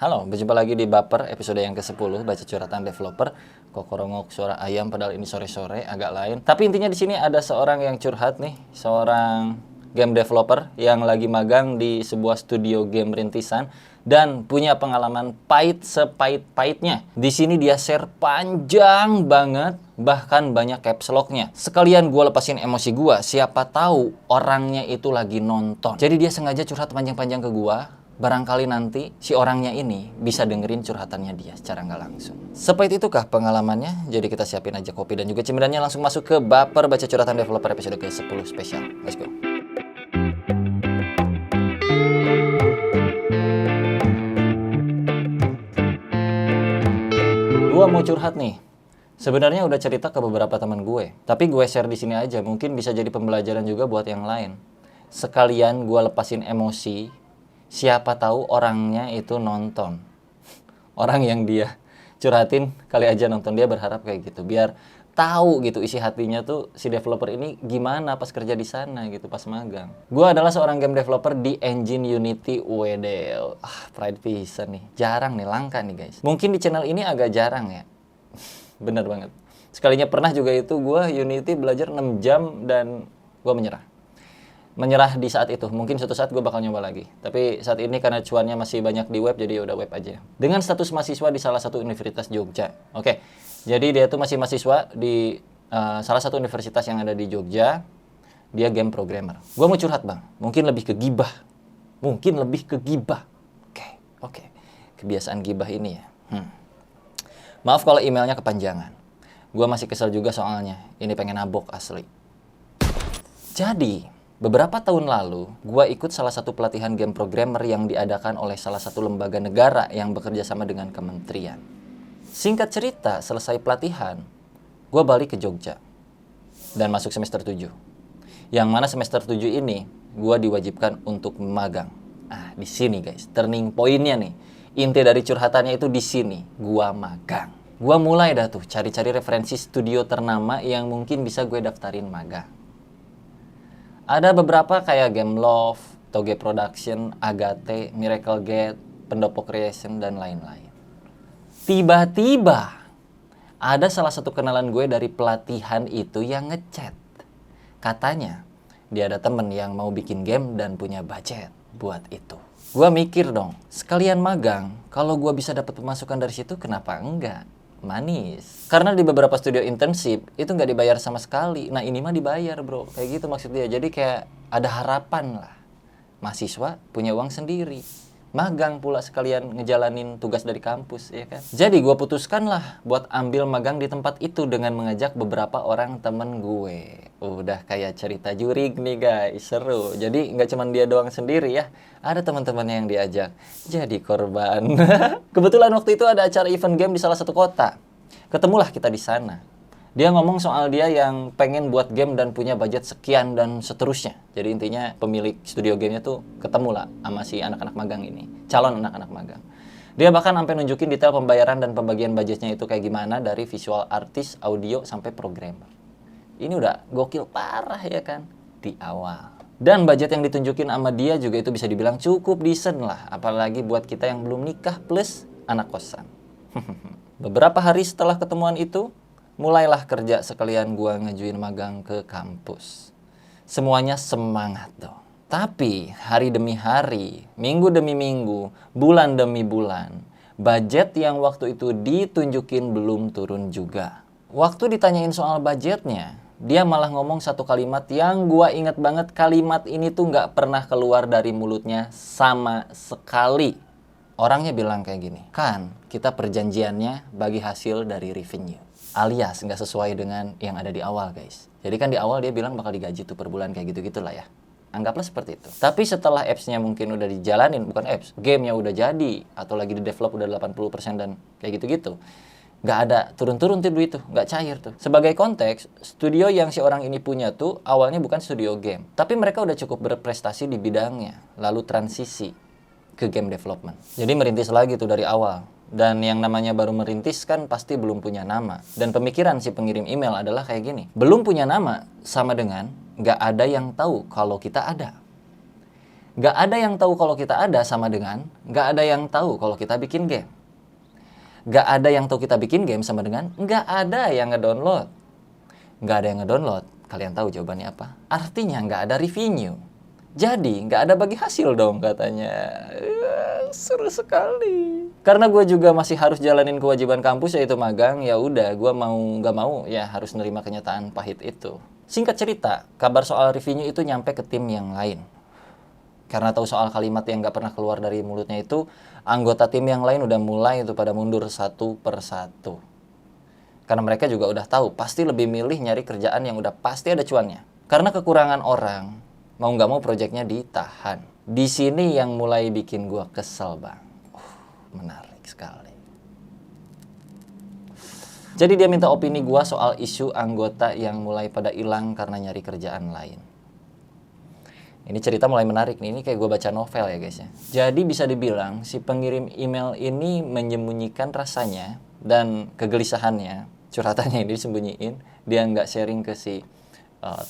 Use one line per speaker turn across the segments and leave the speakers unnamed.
Halo, berjumpa lagi di Baper episode yang ke-10, baca curhatan developer. Kokorongok suara ayam padahal ini sore-sore agak lain. Tapi intinya di sini ada seorang yang curhat nih, seorang game developer yang lagi magang di sebuah studio game rintisan dan punya pengalaman pahit sepahit-pahitnya. Di sini dia share panjang banget, bahkan banyak caps lock-nya. Sekalian gue lepasin emosi gue, siapa tahu orangnya itu lagi nonton. Jadi dia sengaja curhat panjang-panjang ke gue. Barangkali nanti si orangnya ini bisa dengerin curhatannya dia secara nggak langsung. Sepahit itukah pengalamannya? Jadi kita siapin aja kopi dan juga cemilannya, langsung masuk ke Baper baca curhatan developer episode ke-10 spesial. Let's go. Gua mau curhat nih. Sebenarnya udah cerita ke beberapa teman gue, tapi gue share di sini aja, mungkin bisa jadi pembelajaran juga buat yang lain. Sekalian gue lepasin emosi. Siapa tahu orangnya itu nonton. Orang yang dia curhatin kali aja nonton, dia berharap kayak gitu. Biar tahu gitu isi hatinya tuh si developer ini gimana pas kerja di sana gitu, pas magang. Gue adalah seorang game developer di engine Unity WDL. Pride pisan nih. Jarang nih, langka nih guys. Mungkin di channel ini agak jarang ya. Bener banget. Sekalinya pernah juga itu gue Unity belajar 6 jam dan gue menyerah di saat itu. Mungkin suatu saat gue bakal nyoba lagi. Tapi saat ini karena cuannya masih banyak di web, jadi udah web aja. Dengan status mahasiswa di salah satu universitas Jogja. Oke, jadi dia tuh masih mahasiswa di salah satu universitas yang ada di Jogja. Dia game programmer. Gue mau curhat bang, mungkin lebih ke gibah. Oke. Kebiasaan gibah ini ya. Maaf kalau emailnya kepanjangan. Gue masih kesel juga soalnya. Ini pengen nabok asli. Jadi beberapa tahun lalu, gue ikut salah satu pelatihan game programmer yang diadakan oleh salah satu lembaga negara yang bekerja sama dengan kementerian. Singkat cerita, selesai pelatihan, gue balik ke Jogja dan masuk semester 7. Yang mana semester 7 ini, gue diwajibkan untuk magang. Di sini guys, turning point-nya nih. Inti dari curhatannya itu di sini, gue magang. Gue mulai dah tuh cari-cari referensi studio ternama yang mungkin bisa gue daftarin magang. Ada beberapa kayak Gameloft, Toge Production, Agate, Miracle Gate, Pendopo Creation, dan lain-lain. Tiba-tiba, ada salah satu kenalan gue dari pelatihan itu yang ngechat. Katanya, dia ada temen yang mau bikin game dan punya budget buat itu. Gue mikir dong, sekalian magang, kalau gue bisa dapat pemasukan dari situ, kenapa enggak? Manis. Karena di beberapa studio internship itu nggak dibayar sama sekali. Nah ini mah dibayar bro, kayak gitu maksudnya. Jadi kayak ada harapan lah. Mahasiswa punya uang sendiri. Magang pula sekalian ngejalanin tugas dari kampus, ya kan. Jadi gue putuskan lah buat ambil magang di tempat itu dengan mengajak beberapa orang temen gue. Udah kayak cerita jurig nih guys, seru. Jadi nggak cuma dia doang sendiri ya. Ada teman-teman yang diajak jadi korban. Kebetulan waktu itu ada acara event game di salah satu kota. Ketemulah kita di sana. Dia ngomong soal dia yang pengen buat game dan punya budget sekian dan seterusnya. Jadi intinya pemilik studio gamenya tuh ketemu lah sama si anak-anak magang ini. Calon anak-anak magang. Dia bahkan sampai nunjukin detail pembayaran dan pembagian budgetnya itu kayak gimana, dari visual artist, audio, sampai programmer. Ini udah gokil parah ya kan di awal. Dan budget yang ditunjukin sama dia juga itu bisa dibilang cukup decent lah. Apalagi buat kita yang belum nikah plus anak kosan. Beberapa hari setelah ketemuan itu, mulailah kerja sekalian gua ngajuin magang ke kampus. Semuanya semangat dong. Tapi hari demi hari, minggu demi minggu, bulan demi bulan, budget yang waktu itu ditunjukin belum turun juga. Waktu ditanyain soal budgetnya, dia malah ngomong satu kalimat yang gua inget banget. Kalimat ini tuh nggak pernah keluar dari mulutnya sama sekali. Orangnya bilang kayak gini, kan kita perjanjiannya bagi hasil dari revenue. Alias nggak sesuai dengan yang ada di awal guys. Jadi kan di awal dia bilang bakal digaji tuh per bulan kayak gitu-gitu lah ya. Anggaplah seperti itu. Tapi setelah apps-nya mungkin udah dijalanin, bukan apps, game-nya udah jadi, atau lagi di-develop udah 80% dan kayak gitu-gitu. Nggak ada turun-turun tuh duit tuh, nggak cair tuh. Sebagai konteks, studio yang si orang ini punya tuh awalnya bukan studio game. Tapi mereka udah cukup berprestasi di bidangnya, lalu transisi ke game development. Jadi merintis lagi tuh dari awal. Dan yang namanya baru merintis kan pasti belum punya nama. Dan pemikiran si pengirim email adalah kayak gini. Belum punya nama sama dengan nggak ada yang tahu kalau kita ada. Nggak ada yang tahu kalau kita ada sama dengan nggak ada yang tahu kalau kita bikin game. Nggak ada yang tahu kita bikin game sama dengan nggak ada yang ngedownload. Nggak ada yang ngedownload, kalian tahu jawabannya apa? Artinya nggak ada revenue. Jadi nggak ada bagi hasil dong katanya. Seru sekali. Karena gue juga masih harus jalanin kewajiban kampus yaitu magang, ya udah gue mau nggak mau ya harus nerima kenyataan pahit itu. Singkat cerita, kabar soal revenue itu nyampe ke tim yang lain. Karena tahu soal kalimat yang nggak pernah keluar dari mulutnya itu, anggota tim yang lain udah mulai itu pada mundur satu persatu. Karena mereka juga udah tahu, pasti lebih milih nyari kerjaan yang udah pasti ada cuannya. Karena kekurangan orang, mau nggak mau proyeknya ditahan. Di sini yang mulai bikin gua kesel, Bang. Menarik sekali. Jadi dia minta opini gua soal isu anggota yang mulai pada hilang karena nyari kerjaan lain. Ini cerita mulai menarik nih, ini kayak gue baca novel ya guys ya. Jadi bisa dibilang si pengirim email ini menyembunyikan rasanya dan kegelisahannya, curhatannya ini disembunyiin. Dia nggak sharing ke si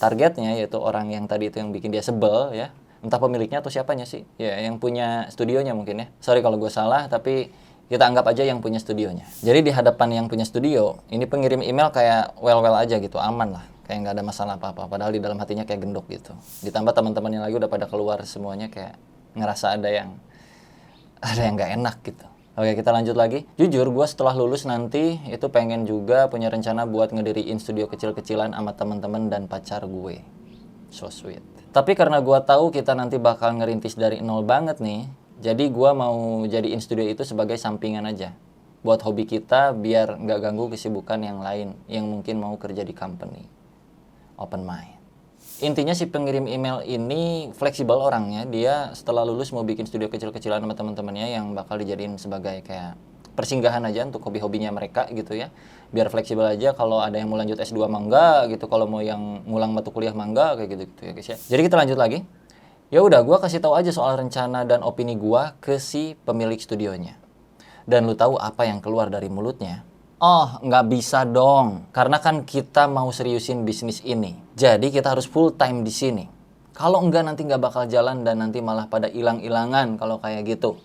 targetnya, yaitu orang yang tadi itu yang bikin dia sebel ya. Entah pemiliknya atau siapanya sih, ya yang punya studionya mungkin ya. Sorry kalau gue salah, tapi kita anggap aja yang punya studionya. Jadi di hadapan yang punya studio, ini pengirim email kayak well-well aja gitu, aman lah. Kayak nggak ada masalah apa-apa, padahal di dalam hatinya kayak gendok gitu. Ditambah teman-temannya lagi udah pada keluar semuanya, kayak ngerasa ada yang nggak enak gitu. Oke, kita lanjut lagi. Jujur, gue setelah lulus nanti itu pengen juga punya rencana buat ngediriin studio kecil-kecilan sama teman-teman dan pacar gue. So sweet. Tapi karena gue tahu kita nanti bakal ngerintis dari nol banget nih, jadi gue mau jadiin studio itu sebagai sampingan aja. Buat hobi kita biar nggak ganggu kesibukan yang lain yang mungkin mau kerja di company. Open mind. Intinya si pengirim email ini fleksibel orangnya. Dia setelah lulus mau bikin studio kecil-kecilan sama teman-temannya yang bakal dijadiin sebagai kayak persinggahan aja untuk hobi-hobinya mereka gitu ya. Biar fleksibel aja, kalau ada yang mau lanjut S2 mah enggak gitu, kalau mau yang ngulang mata kuliah mah enggak, kayak gitu ya guys ya. Jadi kita lanjut lagi. Ya udah, gua kasih tahu aja soal rencana dan opini gua ke si pemilik studionya. Dan lu tahu apa yang keluar dari mulutnya? Oh, nggak bisa dong. Karena kan kita mau seriusin bisnis ini. Jadi kita harus full time di sini. Kalau enggak nanti nggak bakal jalan dan nanti malah pada hilang-hilangan kalau kayak gitu.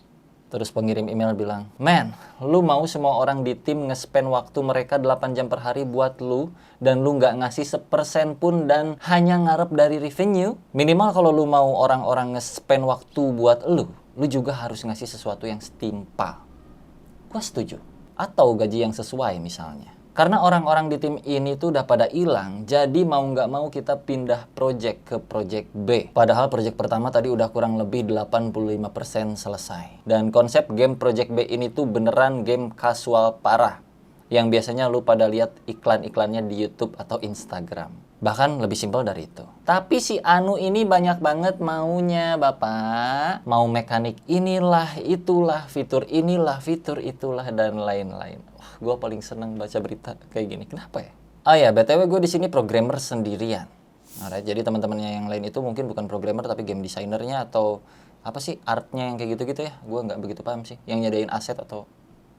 Terus pengirim email bilang, "Man, lu mau semua orang di tim nge-spend waktu mereka 8 jam per hari buat lu dan lu nggak ngasih 1% pun dan hanya ngarep dari revenue? Minimal kalau lu mau orang-orang nge-spend waktu buat lu juga harus ngasih sesuatu yang setimpal." Gua setuju. Atau gaji yang sesuai misalnya. Karena orang-orang di tim ini tuh udah pada hilang, jadi mau nggak mau kita pindah project ke project B. Padahal project pertama tadi udah kurang lebih 85% selesai. Dan konsep game project B ini tuh beneran game casual parah. Yang biasanya lu pada lihat iklan-iklannya di YouTube atau Instagram. Bahkan lebih simpel dari itu. Tapi si Anu ini banyak banget maunya, Bapak. Mau mekanik inilah, itulah, fitur inilah, fitur itulah, dan lain-lain. Wah, gue paling seneng baca berita kayak gini. Kenapa ya? Oh ya, BTW gue di sini programmer sendirian. Alright, jadi teman-temannya yang lain itu mungkin bukan programmer tapi game designernya atau apa sih artnya yang kayak gitu-gitu ya. Gue nggak begitu paham sih. Yang nyediain aset atau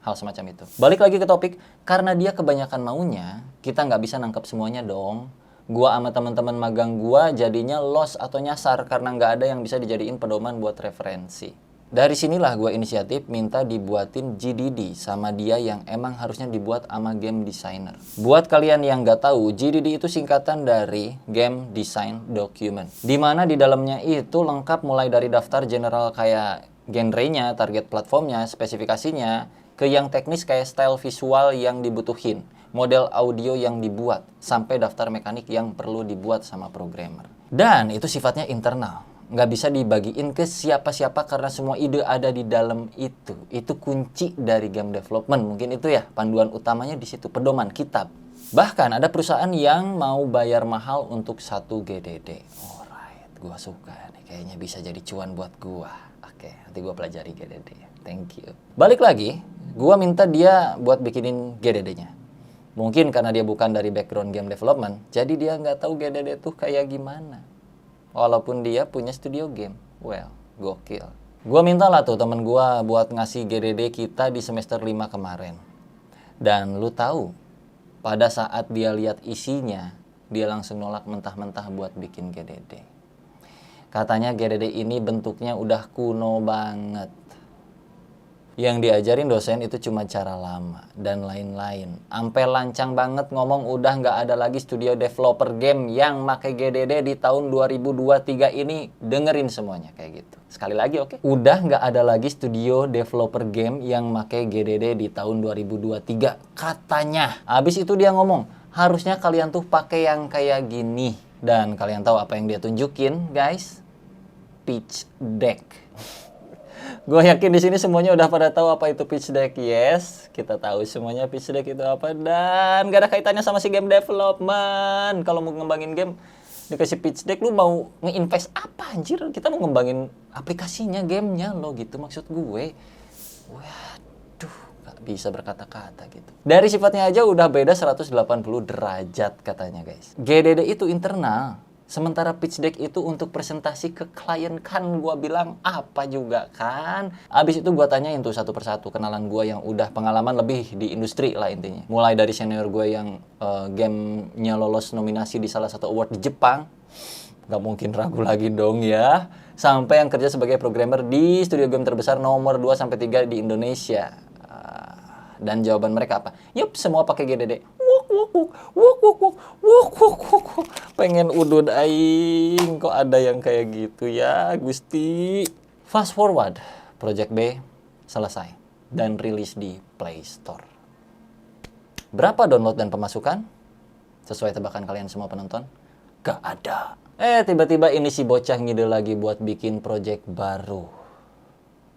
hal semacam itu. Balik lagi ke topik, karena dia kebanyakan maunya, kita nggak bisa nangkep semuanya dong. Gua sama teman-teman magang gua jadinya lost atau nyasar karena nggak ada yang bisa dijadiin pedoman buat referensi. Dari sinilah gua inisiatif minta dibuatin GDD sama dia yang emang harusnya dibuat sama game designer. Buat kalian yang nggak tahu, GDD itu singkatan dari Game Design Document. Dimana di dalamnya itu lengkap mulai dari daftar general kayak genrenya, target platformnya, spesifikasinya, ke yang teknis kayak style visual yang dibutuhin, model audio yang dibuat, sampai daftar mekanik yang perlu dibuat sama programmer. Dan itu sifatnya internal, nggak bisa dibagiin ke siapa-siapa karena semua ide ada di dalam itu. Itu kunci dari game development, mungkin itu ya, panduan utamanya di situ, pedoman, kitab. Bahkan ada perusahaan yang mau bayar mahal untuk 1 GDD. Alright, gua suka nih, kayaknya bisa jadi cuan buat gua. Oke, nanti gua pelajari GDD. Thank you. Balik lagi, gua minta dia buat bikinin GDD-nya. Mungkin karena dia bukan dari background game development, jadi dia nggak tahu GDD tuh kayak gimana. Walaupun dia punya studio game. Well, gokil. Gua minta lah tuh temen gua buat ngasih GDD kita di semester 5 kemarin. Dan lu tahu, pada saat dia lihat isinya, dia langsung nolak mentah-mentah buat bikin GDD. Katanya GDD ini bentuknya udah kuno banget. Yang diajarin dosen itu cuma cara lama dan lain-lain. Ampe lancang banget ngomong udah nggak ada lagi studio developer game yang make GDD di tahun 2023 ini. Dengerin semuanya kayak gitu. Sekali lagi oke? Udah nggak ada lagi studio developer game yang make GDD di tahun 2023 katanya. Habis itu dia ngomong, harusnya kalian tuh pakai yang kayak gini. Dan kalian tahu apa yang dia tunjukin, guys? Pitch deck. Gue yakin di sini semuanya udah pada tahu apa itu pitch deck. Yes, kita tahu semuanya pitch deck itu apa, dan gak ada kaitannya sama si game development. Kalau mau ngembangin game dikasih pitch deck, lu mau nge-invest apa anjir? Kita mau ngembangin aplikasinya, gamenya lo gitu maksud gue. Waduh, gak bisa berkata-kata gitu. Dari sifatnya aja udah beda 180 derajat katanya guys. GDD itu internal. Sementara pitch deck itu untuk presentasi ke klien, kan gua bilang apa juga kan. Abis itu gua tanyain tuh satu persatu kenalan gua yang udah pengalaman lebih di industri lah intinya. Mulai dari senior gue yang gamenya lolos nominasi di salah satu award di Jepang. Gak mungkin ragu lagi dong ya. Sampai yang kerja sebagai programmer di studio game terbesar nomor 2-3 di Indonesia. Dan jawaban mereka apa? Yup, semua pakai GDD. Pengen udud aing, kok ada yang kayak gitu ya Gusti. Fast forward, Project B selesai dan rilis di Play Store. Berapa download dan pemasukan? Sesuai tebakan kalian semua penonton? Gak ada. Tiba-tiba ini si bocah ngide lagi buat bikin project baru.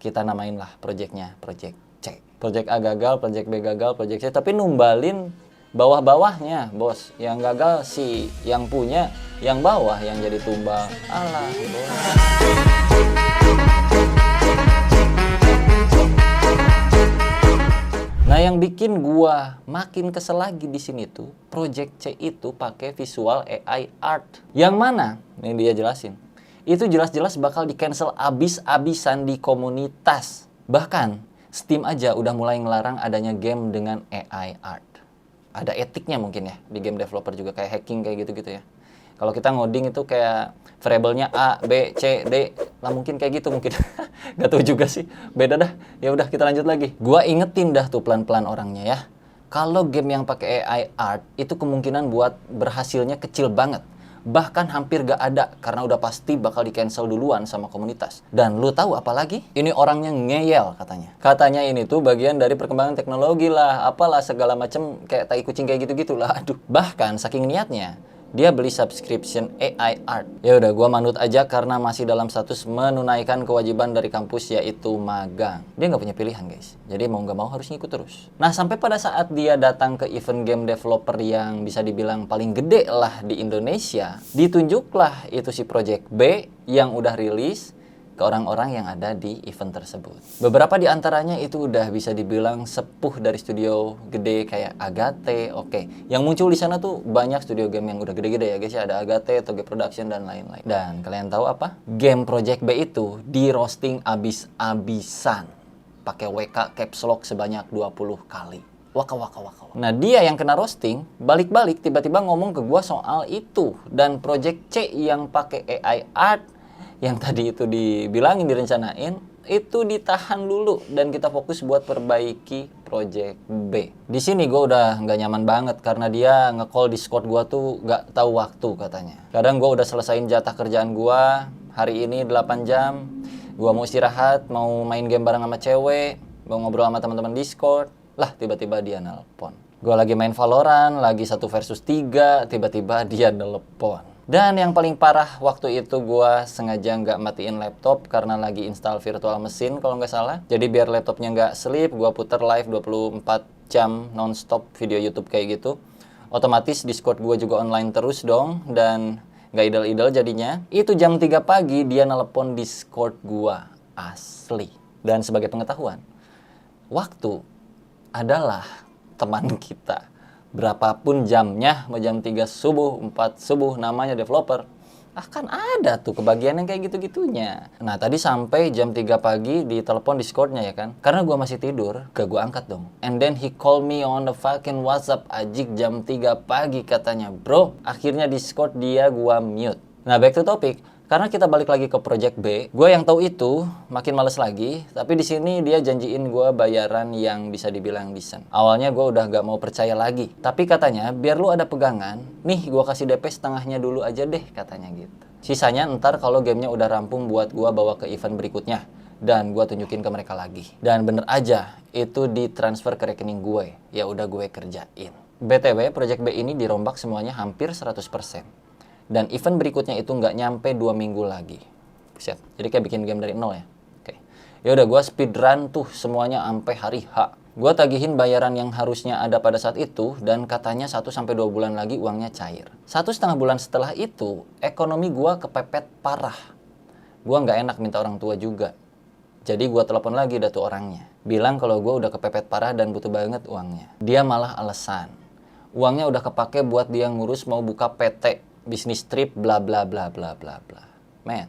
Kita namain lah projectnya Project C. Project A gagal, Project B gagal, Project C, tapi numbalin bawah-bawahnya, bos. Yang gagal si yang punya, yang bawah yang jadi tumbal. Alah, bos. Nah, yang bikin gua makin kesel lagi di sini tuh, Project C itu pakai visual AI art. Yang mana? Ini dia jelasin. Itu jelas-jelas bakal di-cancel abis-abisan di komunitas. Bahkan Steam aja udah mulai ngelarang adanya game dengan AI art. Ada etiknya mungkin ya, di game developer juga kayak hacking kayak gitu-gitu ya. Kalau kita ngoding itu kayak variabelnya A, B, C, D, lah mungkin kayak gitu mungkin. Gak tahu juga sih, beda dah. Ya udah kita lanjut lagi. Gua ingetin dah tuh pelan-pelan orangnya ya. Kalau game yang pakai AI art itu kemungkinan buat berhasilnya kecil banget. Bahkan hampir gak ada karena udah pasti bakal di-cancel duluan sama komunitas. Dan lu tahu apa lagi? Ini orangnya ngeyel katanya. Katanya ini tuh bagian dari perkembangan teknologi lah, apalah segala macem kayak tai kucing kayak gitu-gitulah. Aduh, bahkan saking niatnya dia beli subscription AI art. Ya udah, gua manut aja karena masih dalam status menunaikan kewajiban dari kampus yaitu magang. Dia nggak punya pilihan guys. Jadi mau nggak mau harus ngikut terus. Nah, sampai pada saat dia datang ke event game developer yang bisa dibilang paling gede lah di Indonesia, ditunjuklah itu si Project B yang udah rilis ke orang-orang yang ada di event tersebut. Beberapa di antaranya itu udah bisa dibilang sepuh dari studio gede kayak Agate, oke. Yang muncul di sana tuh banyak studio game yang udah gede-gede ya guys ya, ada Agate, Toge Production dan lain-lain. Dan kalian tahu apa? Game Project B itu di roasting abis-abisan. Pakai WK caps lock sebanyak 20 kali. Waka. Nah, dia yang kena roasting, balik-balik tiba-tiba ngomong ke gua soal itu. Dan Project C yang pakai AI art yang tadi itu dibilangin, direncanain, itu ditahan dulu dan kita fokus buat perbaiki Project B. Di sini gue udah nggak nyaman banget karena dia nge-call Discord gue tuh nggak tahu waktu katanya. Kadang gue udah selesain jatah kerjaan gue hari ini 8 jam, gue mau istirahat, mau main game bareng sama cewek, mau ngobrol sama teman-teman Discord, lah tiba-tiba dia nelpon. Gue lagi main Valorant, lagi 1 versus 3, tiba-tiba dia nelpon. Dan yang paling parah waktu itu gue sengaja nggak matiin laptop karena lagi install virtual mesin kalau nggak salah. Jadi biar laptopnya nggak sleep, gue puter live 24 jam non-stop video YouTube kayak gitu. Otomatis Discord gue juga online terus dong dan nggak idle-idle jadinya. Itu jam 3 pagi dia nelpon Discord gue asli. Dan sebagai pengetahuan, waktu adalah teman kita. Berapapun jamnya, mau jam 3 subuh, 4 subuh, namanya developer, akan ada tuh kebagian yang kayak gitu-gitunya. Nah, tadi sampai jam 3 pagi di telepon Discord-nya ya kan. Karena gua masih tidur, gak gua angkat dong. And then he call me on the fucking WhatsApp, ajik jam 3 pagi katanya. Bro, akhirnya Discord dia gua mute. Nah, back to topic. Karena kita balik lagi ke Project B, gue yang tahu itu makin males lagi. Tapi di sini dia janjiin gue bayaran yang bisa dibilang decent. Awalnya gue udah gak mau percaya lagi. Tapi katanya biar lu ada pegangan, nih gue kasih DP setengahnya dulu aja deh katanya gitu. Sisanya ntar kalau gamenya udah rampung buat gue bawa ke event berikutnya. Dan gue tunjukin ke mereka lagi. Dan bener aja, itu ditransfer ke rekening gue. Ya udah gue kerjain. BTW, Project B ini dirombak semuanya hampir 100%. Dan event berikutnya itu nggak nyampe 2 minggu lagi. Buset. Jadi kayak bikin game dari nol ya. Oke. Ya udah gue speedrun tuh semuanya sampai hari H. Gue tagihin bayaran yang harusnya ada pada saat itu dan katanya 1-2 bulan lagi uangnya cair. 1,5 bulan setelah itu, ekonomi gue kepepet parah. Gue nggak enak minta orang tua juga. Jadi gue telepon lagi dah tuh orangnya. Bilang kalau gue udah kepepet parah dan butuh banget uangnya. Dia malah alasan. Uangnya udah kepake buat dia ngurus mau buka PT. Bisnis trip bla bla bla bla bla bla. Men,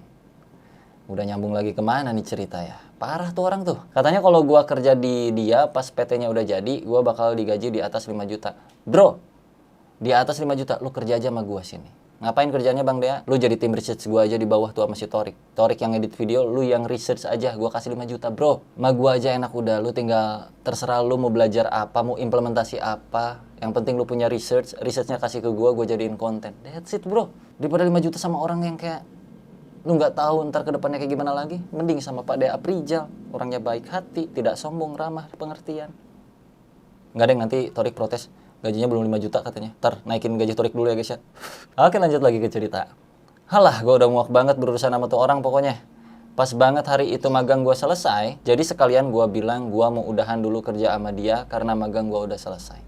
udah nyambung lagi kemana nih cerita ya? Parah tuh orang tuh. Katanya kalau gua kerja di dia pas PT-nya udah jadi, gua bakal digaji di atas 5 juta. Bro, di atas 5 juta, lu kerja aja sama gua sini. Ngapain kerjanya Bang Dea? Lu jadi tim research gua aja di bawah tuh sama si Torik. Torik yang edit video, lu yang research aja, gua kasih 5 juta bro. Ma gua aja enak udah, lu tinggal terserah lu mau belajar apa, mau implementasi apa. Yang penting lu punya researchnya kasih ke gua jadiin konten. That's it bro. Daripada 5 juta sama orang yang kayak lu nggak tahu ntar ke depannya kayak gimana lagi. Mending sama Pak Dea Aprijal, orangnya baik hati, tidak sombong, ramah, pengertian. Nggak deh nanti Torik protes. Gajinya belum 5 juta katanya. Ntar naikin gaji Torik dulu ya guys ya. Oke lanjut lagi ke cerita. Halah gue udah muak banget berurusan sama tuh orang pokoknya. Pas banget hari itu magang gue selesai. Jadi sekalian gue bilang gue mau udahan dulu kerja sama dia karena magang gue udah selesai.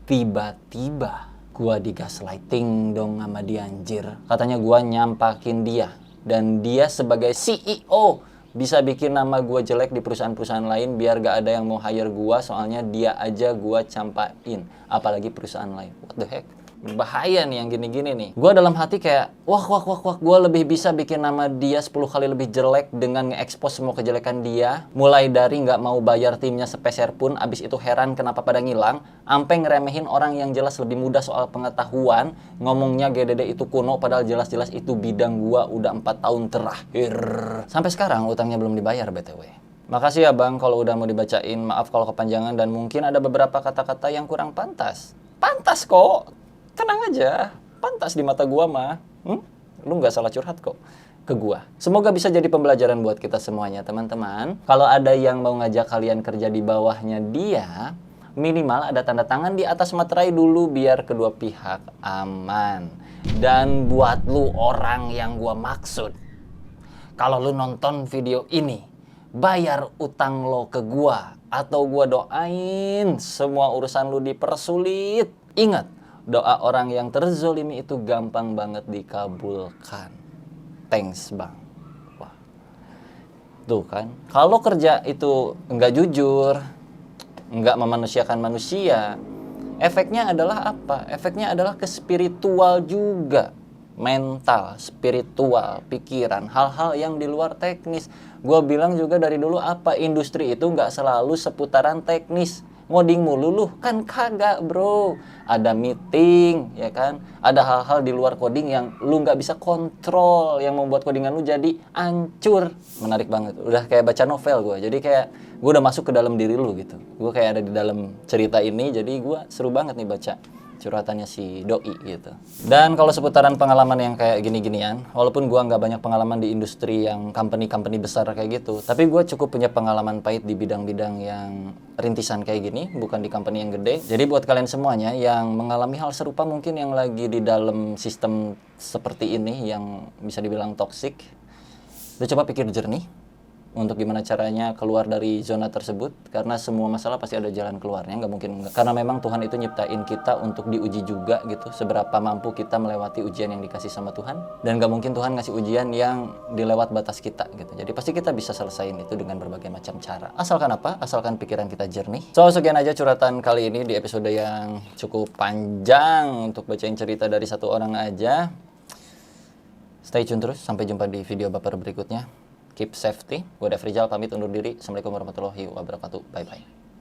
Tiba-tiba gue digaslighting dong sama dia anjir. Katanya gue nyampakin dia. Dan dia sebagai CEO bisa bikin nama gue jelek di perusahaan-perusahaan lain biar gak ada yang mau hire gue soalnya dia aja gue campain. Apalagi perusahaan lain. What the heck? Bahaya nih yang gini-gini nih. Gue dalam hati kayak, wah, gue lebih bisa bikin nama dia 10 kali lebih jelek dengan nge-expose semua kejelekan dia. Mulai dari nggak mau bayar timnya sepeser pun, abis itu heran kenapa pada ngilang, sampai ngeremehin orang yang jelas lebih muda soal pengetahuan, ngomongnya GDD itu kuno, padahal jelas-jelas itu bidang gue udah 4 tahun terakhir. Sampai sekarang utangnya belum dibayar BTW. Makasih ya Bang kalau udah mau dibacain, maaf kalau kepanjangan dan mungkin ada beberapa kata-kata yang kurang pantas. Pantas kok! Tenang aja, pantas di mata gua mah. Lu nggak salah curhat kok ke gua. Semoga bisa jadi pembelajaran buat kita semuanya, teman-teman. Kalau ada yang mau ngajak kalian kerja di bawahnya dia, minimal ada tanda tangan di atas materai dulu biar kedua pihak aman. Dan buat lu orang yang gua maksud, kalau lu nonton video ini, bayar utang lo ke gua atau gua doain semua urusan lu dipersulit. Ingat, doa orang yang terzolimi itu gampang banget dikabulkan. Thanks Bang. Wah. Tuh kan. Kalau kerja itu nggak jujur, nggak memanusiakan manusia, efeknya adalah apa? Efeknya adalah ke spiritual juga. Mental, spiritual, pikiran, hal-hal yang di luar teknis. Gue bilang juga dari dulu apa? Industri itu nggak selalu seputaran teknis. Ngoding mulu lu kan kagak bro, ada meeting ya kan, ada hal-hal di luar coding yang lu nggak bisa kontrol yang membuat codingan lu jadi hancur. Menarik banget, udah kayak baca novel gue, jadi kayak gue udah masuk ke dalam diri lu gitu, gue kayak ada di dalam cerita ini, jadi gue seru banget nih baca curhatannya si Doi gitu. Dan kalau seputaran pengalaman yang kayak gini-ginian, walaupun gua nggak banyak pengalaman di industri yang company besar kayak gitu, tapi gua cukup punya pengalaman pahit di bidang-bidang yang rintisan kayak gini, bukan di company yang gede. Jadi buat kalian semuanya yang mengalami hal serupa mungkin yang lagi di dalam sistem seperti ini yang bisa dibilang toksik, lu coba pikir jernih untuk gimana caranya keluar dari zona tersebut, karena semua masalah pasti ada jalan keluarnya, nggak mungkin enggak. Karena memang Tuhan itu nyiptain kita untuk diuji juga gitu, seberapa mampu kita melewati ujian yang dikasih sama Tuhan, dan nggak mungkin Tuhan ngasih ujian yang dilewat batas kita gitu. Jadi pasti kita bisa selesaiin itu dengan berbagai macam cara. Asalkan apa? Asalkan pikiran kita jernih. So sekian aja curhatan kali ini di episode yang cukup panjang untuk bacain cerita dari satu orang aja. Stay tune terus, sampai jumpa di video baper berikutnya. Keep safety. Gue Devrijal pamit undur diri. Assalamualaikum warahmatullahi wabarakatuh. Bye-bye.